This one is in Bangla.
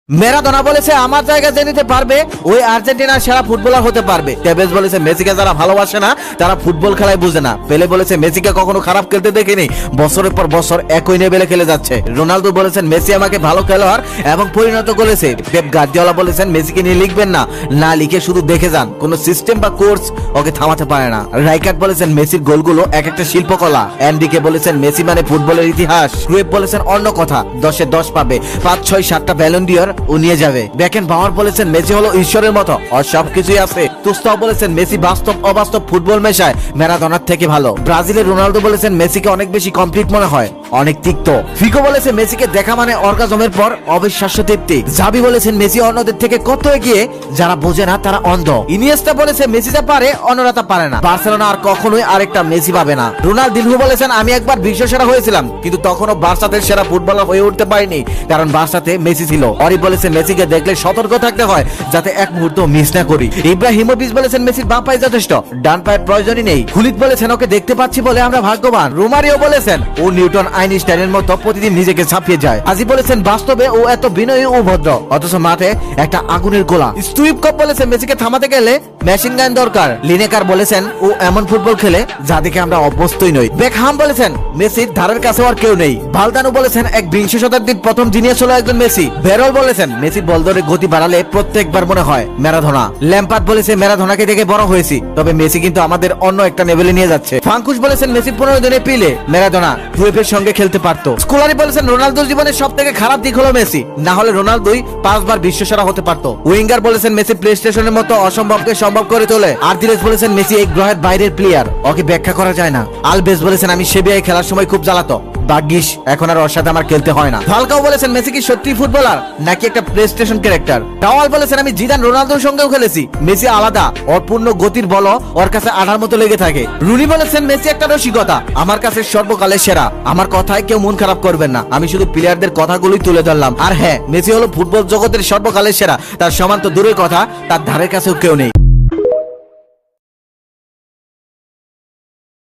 ম্যারাডোনা বলেছে আমার জায়গা যে নিতে পারবে ওই আর্জেন্টিনার সেরা ফুটবলার হতে পারবে। টেভেজ বলেছে মেসিকে যারা ভালোবাসে না তারা ফুটবল খেলায় বুঝে না। পেলে বলেছে মেসিকে কখনো খারাপ খেলতে দেখিনি, বছরের পর বছর একই লেভেলে খেলে যাচ্ছে। রোনালদো বলেছেন মেসি আমাকে ভালো খেলোয়াড় এবং পরিণত করেছে। পেপ গার্দিওলা বলেছেন মেসিকে নিয়ে লিখবেন না, না লিখে শুধু দেখে যান, কোনো সিস্টেম বা কোর্স ওকে থামাতে পারে না। রাইকার্ড বলেছেন মেসির গোলগুলো এক একটা শিল্পকলা। এনরিকে বলেছেন মেসি মানে ফুটবলের ইতিহাস। ক্রুয়েফ বলেছেন অন্য কথা, 10-এ 10 পাবে, 5, 6, 7টা ব্যালন ডি'র ও নিয়ে যাবে। বেকেন বাওয়ার বলেছেন মেসি হলো ঈশ্বরের মতো, আর সবকিছুই আছে। তুস্তাও বলেছেন মেসি বাস্তব অবাস্তব ফুটবল মেশায় ম্যারাডোনার থেকে ভালো। ব্রাজিলের রোনালদো বলেছেন মেসিকে অনেক বেশি কমপ্লিট মনে হয়, অনেক তিক্ত। ফিগো বলেছে মেসিকে দেখা মানে অর্গাজমের পর অবিশ্বাস্য তৃপ্তি। জাবি বলেছেন মেসি অন্যদের থেকে কত এগিয়ে, যারা বোঝে না তারা অন্ধ। ইনিয়েস্তা বলেছে মেসি যা পারে অন্যরা তা পারে না, বার্সেলোনা আর কখনোই আরেকটা মেসি পাবে না। রোনালদিনহো বলেছেন আমি একবার বিশ্ব সেরা হয়েছিলাম, কিন্তু তখনও বার্সাতে সেরা ফুটবলার হয়ে উঠতে পারিনি, কারণ বার্সাতে মেসি ছিল। অরি বলেছে মেসিকে দেখলে সতর্ক থাকতে হয় যাতে এক মুহূর্ত মিস না করি। ইব্রাহিমোভিচ বলেছেন মেসির বাম পায়ে যথেষ্ট, ডান পায়ের প্রয়োজনই নেই। খুলিত বলেছেন ওকে দেখতে পাচ্ছি বলে আমরা ভাগ্যবান। রোমারিও বলেছেন ও নিউটন আইনস্টাইনের মতো প্রতিদিন নিজেকে ছাপিয়ে যায়। আজি বলেছেন বাস্তবে ও এত বিনয়ী ও ভদ্র, অথচ মাঠে একটা আগুনের গোলা। স্টুইপকপ বলেছেন মেসিকে থামাতে গেলে মেশিন গান দরকার। লিনেকার বলেছেন ও এমন ফুটবল খেলে যা দেখে আমরা অভ্যস্তই নই। বেকহাম বলেছেন মেসির ধারের কাছে আর কেউ নেই। ভালদানো বলেছেন এক বিংশ শতাব্দীর প্রথম জিনিয়াস হলো একজন মেসি। বেরল বলেছেন মেসি বল ধরে গতি বাড়ালে প্রত্যেকবার মনে হয় ম্যারাডোনা। ল্যাম্পার্ড বলেছে ম্যারাডোনাকে দেখে বড় হয়েছি, তবে মেসি কিন্তু আমাদের অন্য একটা লেভেলে নিয়ে যাচ্ছে। ফ্রাঙ্কুশ বলেছেন মেসি 15 দিনে পিলে ম্যারাডোনা ক্রুয়েফের সঙ্গে খেলতে পারতো। স্কোলারি বলেছেন রোনালদোর জীবনের সব থেকে খারাপ দিক হলো মেসি, না হলে রোনালদোই 5 বার বিশ্বসেরা হতে পারতো। উইঙ্গার বলেছেন মেসি প্লে স্টেশনের মতো অসম্ভবকে সম্ভব করে তোলে। আর্দিলেস বলেছেন মেসি এই গ্রহের বাইরের প্লেয়ার, ওকে ব্যাখ্যা করা যায় না। আলবেস বলেছেন আমি সেবিয়ায় খেলার সময় খুব জ্বালাতো, ভাগ্যিস এখন আর ওর সাথে আমার খেলতে হয় না। ফালকাও বলেছেন মেসি কি সত্যি ফুটবলার নাকি একটা প্লে স্টেশন ক্যারেক্টার। টাওয়াল বলেছেন আমি জিদান রোনালদোর সঙ্গেও খেলেছি, মেসি আলাদা, ওর পূর্ণ গতির বল ওর কাছে আঠার মতো লেগে থাকে। রুনি বলেছেন মেসি একটা রসিকতা, আমার কাছে সর্বকালের সেরা। আমার কথায় কেউ মন খারাপ করবেন না, আমি শুধু প্লেয়ারদের কথাগুলোই তুলে ধরলাম। আর হ্যাঁ, মেসি হলো ফুটবল জগতের সর্বকালের সেরা, তার সমান তো দূরের কথা, তার ধারের কাছেও কেউ নেই।